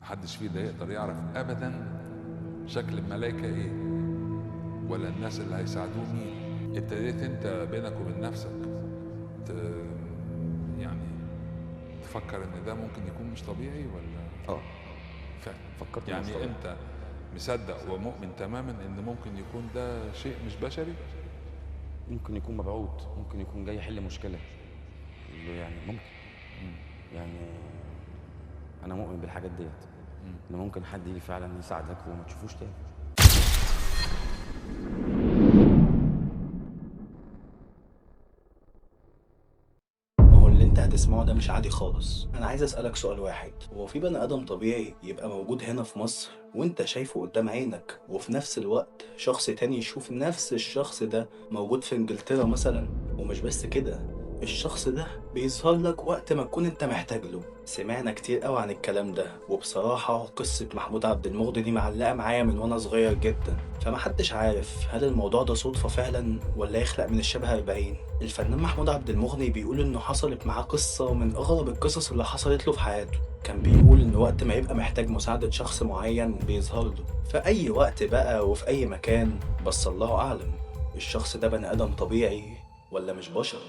محدش فينا يقدر يعرف ابدا شكل الملائكة ايه ولا الناس اللي هيساعدوه مين. ابتديت انت بينك وبين نفسك ت... يعني تفكر ان ده ممكن يكون مش طبيعي ولا اه فعلا؟ فكرت انه مش يعني طبيعي. انت مصدق ومؤمن تماما ان ممكن يكون ده شيء مش بشري؟ ممكن يكون مبعوث، ممكن يكون جاي يحل مشكله، يعني ممكن. يعني انا مؤمن بالحاجات ديت، ان ممكن حد يجي فعلا يساعدك وما تشوفوش تاني. ما هو اللي انت هتسمعه ده مش عادي خالص. انا عايز اسألك سؤال واحد: هو في بني ادم طبيعي يبقى موجود هنا في مصر وانت شايفه قدام عينك، وفي نفس الوقت شخص تاني يشوف نفس الشخص ده موجود في انجلترا مثلا؟ ومش بس كده، الشخص ده بيظهر لك وقت ما تكون انت محتاج له. سمعنا كتير قوي عن الكلام ده، وبصراحة قصة محمود عبد المغني دي معلقة معايا من وانا صغير جدا. فمحدش عارف هل الموضوع ده صدفة فعلا ولا يخلق من الشبه 40. الفنان محمود عبد المغني بيقول انه حصلت معاه قصة من اغرب القصص اللي حصلت له في حياته. كان بيقول ان وقت ما يبقى محتاج مساعدة شخص معين بيظهر له في اي وقت بقى وفي اي مكان، بس الله اعلم الشخص ده بني ادم طبيعي ولا مش بشر.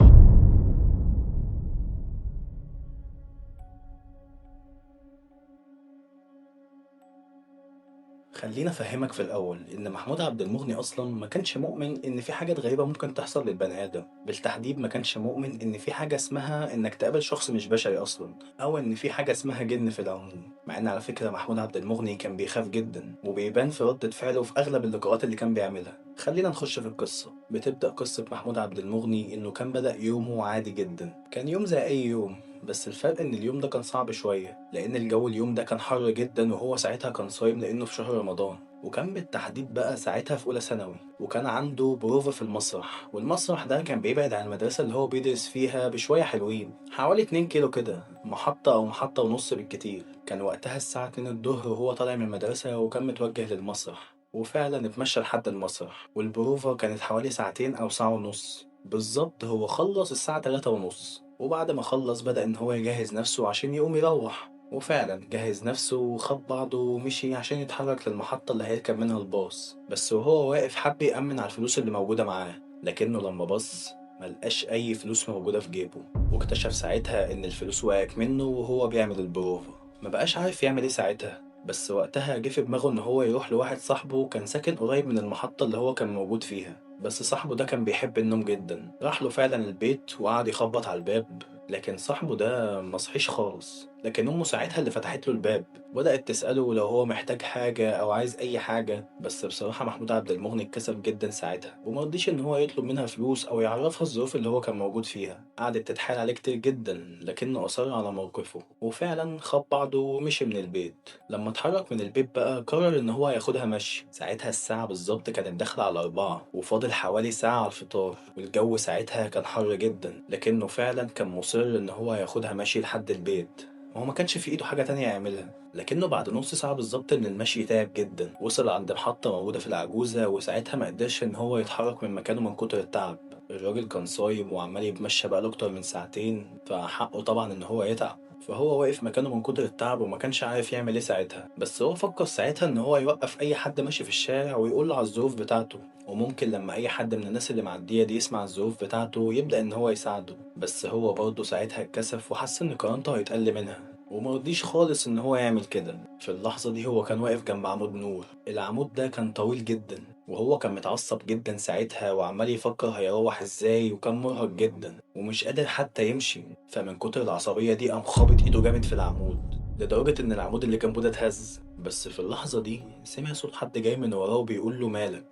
خلينا افهمك في الاول ان محمود عبد المغني اصلا ما كانش مؤمن ان في حاجات غريبه ممكن تحصل للبني ادم. بالتحديد ما كانش مؤمن ان في حاجه اسمها انك تقابل شخص مش بشري اصلا، او ان في حاجه اسمها جن في العموم. مع ان على فكره محمود عبد المغني كان بيخاف جدا، وبيبان في ردة فعله في اغلب اللقاءات اللي كان بيعملها. خلينا نخش في القصه. بتبدا قصه محمود عبد المغني انه كان بدا يومه عادي جدا، كان يوم زي اي يوم. بس الفرق ان اليوم ده كان صعب شوية، لان الجو اليوم ده كان حر جدا، وهو ساعتها كان صايم لانه في شهر رمضان. وكان بالتحديد بقى ساعتها في اولى ثانوي، وكان عنده بروفة في المسرح. والمسرح ده كان بيبعد عن المدرسة اللي هو بيدرس فيها بشوية حلوين، حوالي 2 كيلو كده، محطة او محطة ونص بالكتير. كان وقتها الساعة 2 الظهر وهو طالع من المدرسة وكان متوجه للمسرح. وفعلا اتمشى لحد المسرح، والبروفة كانت حوالي ساعتين او ساعة ونص بالظبط. هو خلص الساعة 3 ونص، وبعد ما خلص بدأ إن هو يجهز نفسه عشان يقوم يروح. وفعلا جهز نفسه وخد بعضه ومشي عشان يتحرك للمحطة اللي هيركب منها الباص. بس وهو واقف حب يأمن على الفلوس اللي موجودة معاه، لكنه لما بص ملقاش أي فلوس موجودة في جيبه. واكتشف ساعتها إن الفلوس وقعت منه وهو بيعمل البروفة. مبقاش عارف يعمل إيه ساعتها، بس وقتها جه في دماغه إن هو يروح لواحد صاحبه كان ساكن قريب من المحطة اللي هو كان موجود فيها. بس صاحبه ده كان بيحب النوم جدا. راح له فعلا البيت وقعد يخبط على الباب، لكن صاحبه ده مصحيش خالص. لكن أمه ساعتها اللي فتحت له الباب، بدأت تسأله لو هو محتاج حاجة أو عايز أي حاجة. بس بصراحة محمود عبد المغني اتكسف جدا ساعتها، ومرضيش إن هو يطلب منها فلوس أو يعرفها الظروف اللي هو كان موجود فيها. قعدت تتحايل عليه كتير جدا، لكنه أصر على موقفه. وفعلا خد بعضه ومشي من البيت. لما اتحرك من البيت بقى قرر إن هو ياخدها مشي. ساعتها الساعة بالظبط كانت داخلة على 4، وفاضل حوالي ساعة على الفطار، والجو ساعتها كان حر جدا. لكنه فعلا كان مصر إن هو ياخدها مشي لحد البيت. هو ما كانش في ايده حاجة تانية يعملها. لكنه بعد نص ساعة بالظبط من المشي تعب جدا. وصل عند محطة موجودة في العجوزة، وساعتها ما قدرش ان هو يتحرك من مكانه من كتر التعب. الراجل كان صايم وعمال يتمشى بقاله اكتر من ساعتين، فحقه طبعا ان هو يتعب. فهو واقف مكانه من كتر التعب وما كانش عارف يعمل ايه ساعتها. بس هو فكر ساعتها ان هو يوقف اي حد ماشي في الشارع ويقول له على الظروف بتاعته، وممكن لما اي حد من الناس اللي معدية دي يسمع الظروف بتاعته يبدأ ان هو يساعده. بس هو برضه ساعتها اتكسف وحس ان كرامته هيتقل منها، ومرضيش خالص ان هو يعمل كده. في اللحظة دي هو كان واقف جنب عمود نور. العمود ده كان طويل جدا، وهو كان متعصب جدا ساعتها وعمال يفكر هيروح ازاي، وكان مرهق جدا ومش قادر حتى يمشي. فمن كتر العصبية دي قام خابط ايده جامد في العمود، لدرجة ان العمود اللي جنبه ده اتهز. بس في اللحظة دي سمع صوت حد جاي من وراه وبيقول له مالك.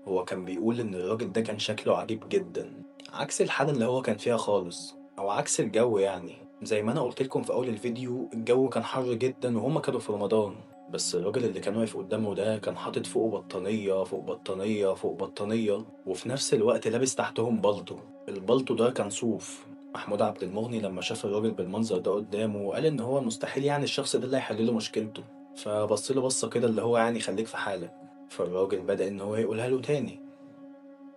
هو كان بيقول إن الراجل ده كان شكله عجيب جدا، عكس الحالة اللي هو كان فيها خالص، أو عكس الجو. يعني زي ما أنا قلت لكم في أول الفيديو، الجو كان حر جدا وهما كانوا في رمضان. بس الراجل اللي كان واقف قدامه ده كان حاطط فوقه بطانية فوق بطانية فوق بطانية، وفي نفس الوقت لابس تحتهم بالطو. البالطو ده كان صوف. محمود عبد المغني لما شاف الراجل بالمنظر ده قدامه قال إن هو مستحيل يعني الشخص ده اللي هيحلله مشكلته. فبص له بصة كده اللي هو يعني خليك في حالك. فالراجل بدأ إن هو يقولها له تاني: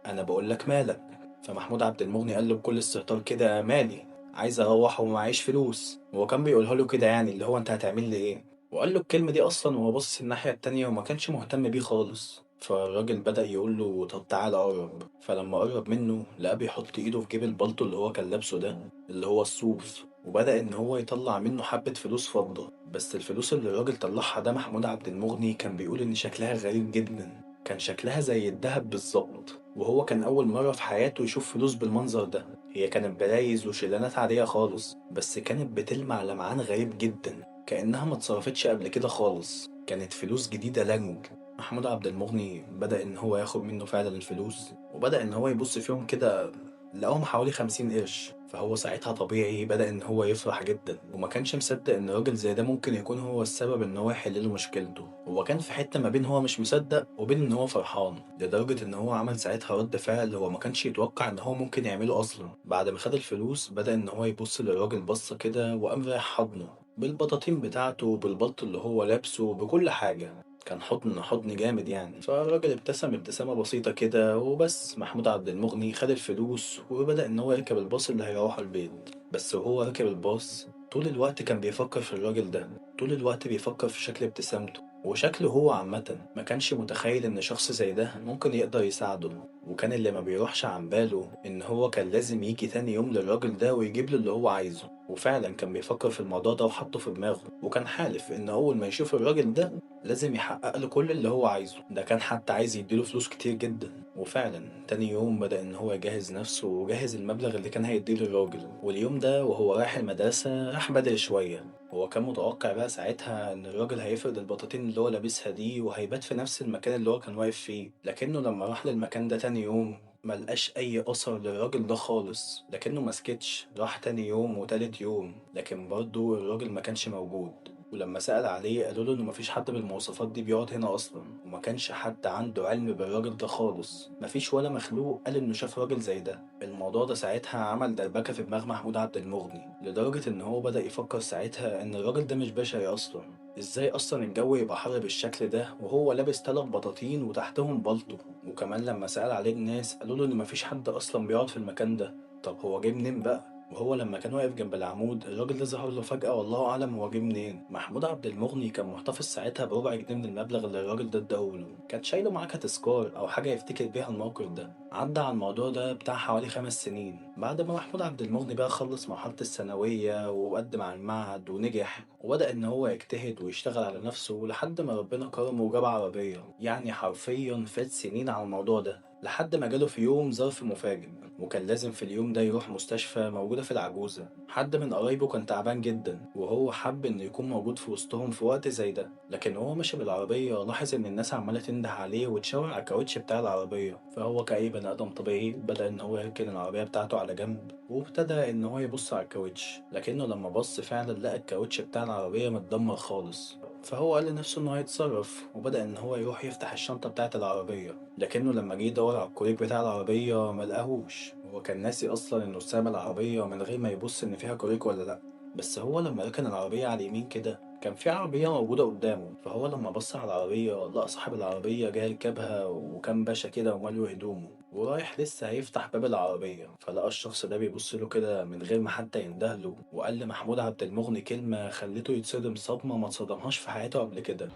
أنا بقول لك مالك. فمحمود عبد المغني قال له بكل استهتار كده: مالي، عايز أروح ومعيش فلوس. هو كان بيقولها له كده يعني اللي هو أنت هتعمل لي إيه. وقال له الكلمة دي أصلا وهو باصص الناحية التانية وما كانش مهتم بيه خالص. فالراجل بدأ يقول له طب تعالى قرب. فلما قرب منه لقاه بيحط ايده في جيب البلطو اللي هو كان لابسه ده، اللي هو الصوف، وبدأ إن هو يطلع منه حبة فلوس فضة. بس الفلوس اللي الراجل طلعها ده محمود عبد المغني كان بيقول إن شكلها غريب جدا، كان شكلها زي الدهب بالظبط. وهو كان أول مرة في حياته يشوف فلوس بالمنظر ده. هي كانت برايز وشيلانات عادية خالص، بس كانت بتلمع لمعان غريب جدا، كأنها ما اتصرفتش قبل كده خالص، كانت فلوس جديدة لنج. محمود عبد المغني بدأ إن هو ياخد منه فعلا الفلوس، وبدأ إن هو يبص فيهم كده، لقاهم حوالي 50 قرش. فهو ساعتها طبيعي بدأ إن هو يفرح جدا، وما كانش مصدق إن راجل زي ده ممكن يكون هو السبب إن هو يحل له مشكلته. هو كان في حتة ما بين هو مش مصدق وبين إن هو فرحان، لدرجة إن هو عمل ساعتها رد فعل هو ما كانش يتوقع إن هو ممكن يعمله أصلا. بعد ما خد الفلوس بدأ إن هو يبص للراجل بصة كده وقام رايح حضنه بالبطاطين بتاعته بالبلط اللي هو لابسه بكل حاجة. كان حضن جامد يعني. فالراجل ابتسم ابتسامة بسيطة كده وبس. محمود عبد المغني خد الفلوس وبدأ إن هو يركب الباص اللي هيروح البيت. بس وهو راكب الباص طول الوقت كان بيفكر في الراجل ده، طول الوقت بيفكر في شكل ابتسامته وشكله هو عامة. ما كانش متخيل إن شخص زي ده ممكن يقدر يساعده. وكان اللي ما بيروحش عن باله إن هو كان لازم يجي تاني يوم للراجل ده ويجيب له اللي هو عايزه. وفعلا كان بيفكر في الموضوع ده وحطه في دماغه، وكان حالف إن أول ما يشوف الراجل ده لازم يحقق له كل اللي هو عايزه. ده كان حتى عايز يديله فلوس كتير جدا. وفعلا تاني يوم بدأ إن هو يجهز نفسه وجهز المبلغ اللي كان هيديله الراجل. واليوم ده وهو رايح المدرسة راح بدري شوية. هو كان متوقع بقى ساعتها إن الراجل هيفرد البطاطين اللي هو لابسها دي وهيبات في نفس المكان اللي هو كان واقف فيه، لكنه لما راح للمكان ده تاني يوم ملقاش أي أثر للراجل ده خالص. لكنه مسكتش، راح تاني يوم وتالت يوم لكن برضه الراجل ما كانش موجود. ولما سأل عليه قالوا له إنه مفيش حد بالمواصفات دي بيقعد هنا أصلا، وما كانش حد عنده علم بالراجل ده خالص. مفيش ولا مخلوق قال إنه شاف راجل زي ده. الموضوع ده ساعتها عمل دربكة في دماغ محمود عبد المغني، لدرجة إن هو بدأ يفكر ساعتها إن الراجل ده مش بشري أصلا. إزاي أصلا الجو يبقى حر بالشكل ده وهو لابس 3 بطاطين وتحتهم بلطو؟ وكمان لما سأل عليه الناس قالوا له إن مفيش حد أصلا بيقعد في المكان ده. طب هو جه منين بقى؟ وهو لما كان واقف جنب العمود الراجل ده ظهر له فجأة، والله أعلم هو جه منين. محمود عبد المغني كان محتفظ ساعتها بربع جنيه من المبلغ اللي الراجل ده اداهوله، كان شايله معاه كتذكار أو حاجة يفتكر بيها الموقف ده. عدى على الموضوع ده بتاع حوالي 5 سنين بعد ما محمود عبد المغني بقى خلص مرحلة الثانوية وقدم على المعهد ونجح، وبدأ إن هو يجتهد ويشتغل على نفسه لحد ما ربنا كرمه وجاب عربية. يعني حرفيا فات سنين على الموضوع ده لحد ما جاله في يوم ظرف مفاجئ، وكان لازم في اليوم ده يروح مستشفى موجودة في العجوزة. حد من قرايبه كان تعبان جدا وهو حب إنه يكون موجود في وسطهم في وقت زي ده. لكن هو ماشي بالعربية لاحظ إن الناس عمالة تنده عليه وتشاور على الكاوتش بتاع العربية. فهو كأي بني آدم طبيعي بدأ إن هو يركن العربية بتاعته على جنب وابتدى إن هو يبص على الكاوتش، لكنه لما بص فعلا لقى الكاوتش بتاع العربية متدمر خالص. فهو قال لنفسه انه هيتصرف وبدأ ان هو يروح يفتح الشنطة بتاعة العربية، لكنه لما جه يدور على الكوريك بتاع العربية ملقاهوش. هو كان ناسي اصلا انه ساب العربية من غير ما يبص ان فيها كوريك ولا لا. بس هو لما ركن العربية على اليمين كده كان في عربية موجودة قدامه. فهو لما بص على العربية لقى صاحب العربية جاي يركبها وكان باشا كده وماله هدومه ورايح لسه هيفتح باب العربية. فلقى الشخص ده بيبص له كده من غير ما حتى يندهله، وقال لمحمود عبد المغني كلمة خلته يتصدم صدمة ما اتصدمهاش في حياته قبل كده.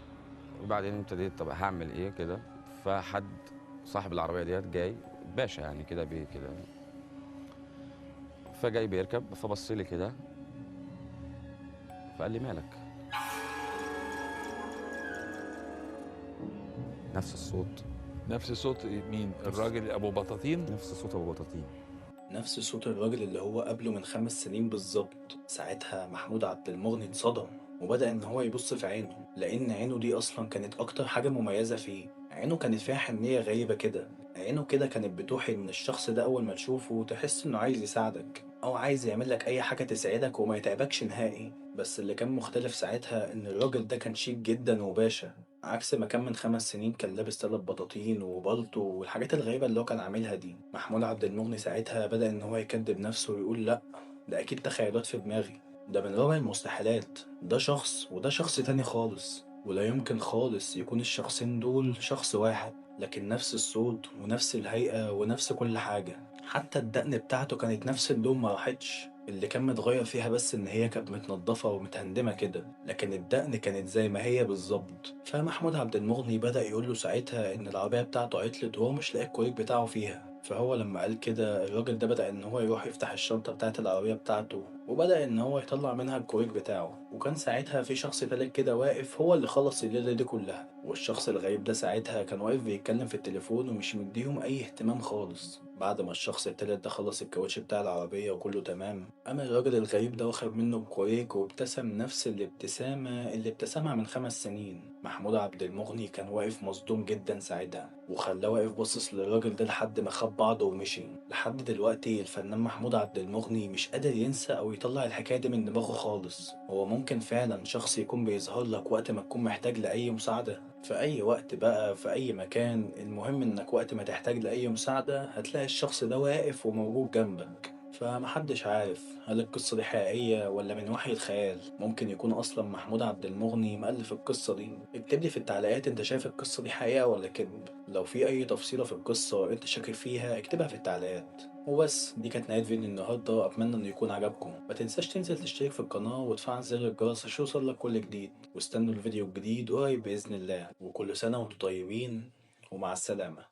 وبعدين ابتديت طب هعمل ايه كده. فحد صاحب العربيه ديت جاي باشا يعني كده بيه كده، فجاي بيركب فبص لي كده فقال لي مالك. نفس الصوت، نفس صوت مين؟ الراجل ابو بطاطين؟ نفس صوت ابو بطاطين. نفس صوت الراجل اللي هو قابله من 5 سنين بالظبط. ساعتها محمود عبد المغني اتصدم وبدأ إن هو يبص في عينه، لأن عينه دي أصلا كانت أكتر حاجة مميزة فيه. عينه كانت فيها حنية غريبة كده، عينه كده كانت بتوحي إن الشخص ده أول ما تشوفه تحس إنه عايز يساعدك أو عايز يعمل لك أي حاجة تساعدك وما يتعبكش نهائي. بس اللي كان مختلف ساعتها إن الراجل ده كان شيك جدا وباشا، عكس ما كان من 5 سنين كان لابس 3 بطاطين وبلطو والحاجات الغريبة اللي هو كان عاملها دي. محمود عبد المغني ساعتها بدأ إن هو يكذب نفسه ويقول لأ، ده أكيد تخيلات في دماغي، ده من رابع المستحيلات، ده شخص وده شخص تاني خالص، ولا يمكن خالص يكون الشخصين دول شخص واحد. لكن نفس الصوت ونفس الهيئة ونفس كل حاجة، حتى الدقن بتاعته كانت نفس اللون ما راحتش. اللي كان متغير فيها بس إن هي كانت متنضفة ومتهندمة كده، لكن الدقن كانت زي ما هي بالظبط. فمحمود عبد المغني بدأ يقول له ساعتها إن العربية بتاعته عطلت وهو مش لاقي الكوريك بتاعه فيها. فهو لما قال كده الراجل ده بدأ إن هو يروح يفتح الشنطة بتاعة العربية بتاعته، وبدأ إن هو يطلع منها الكوريك بتاعه. وكان ساعتها في شخص تالت كده واقف هو اللي خلص الليلة دي كلها، والشخص الغريب ده ساعتها كان واقف بيتكلم في التليفون ومش مديهم أي اهتمام خالص. بعد ما الشخص التالت ده خلص الكاوتش بتاع العربية وكله تمام، قام الراجل الغريب ده واخد منه الكوريك وابتسم نفس الابتسامة اللي ابتسمها من 5 سنين. محمود عبد المغني كان واقف مصدوم جدا ساعتها، وخلاه واقف باصص للراجل ده لحد ما خد بعضه ومشي. لحد دلوقتي الفنان محمود عبد المغني مش قادر ينسى أو يطلع الحكاية دي من دماغه خالص. هو ممكن فعلا شخص يكون بيظهر لك وقت ما تكون محتاج لأي مساعدة في أي وقت بقى في أي مكان، المهم إنك وقت ما تحتاج لأي مساعدة هتلاقي الشخص ده واقف وموجود جنبك. فمحدش عارف هل القصة دي حقيقية ولا من وحي الخيال. ممكن يكون أصلا محمود عبد المغني مؤلف القصة دي. اكتب لي في التعليقات انت شايف القصة دي حقيقة ولا كذب. لو في أي تفصيلة في القصة انت شاكك فيها اكتبها في التعليقات. وبس دي كانت نهاية فيديو النهاردة، أتمنى إنه يكون عجبكم. ما تنساش تنزل تشترك في القناة وتفعل زر الجرس عشان يوصلك كل جديد، واستنوا الفيديو الجديد قريب بإذن الله. وكل سنة وانتم طيبين، ومع السلامة.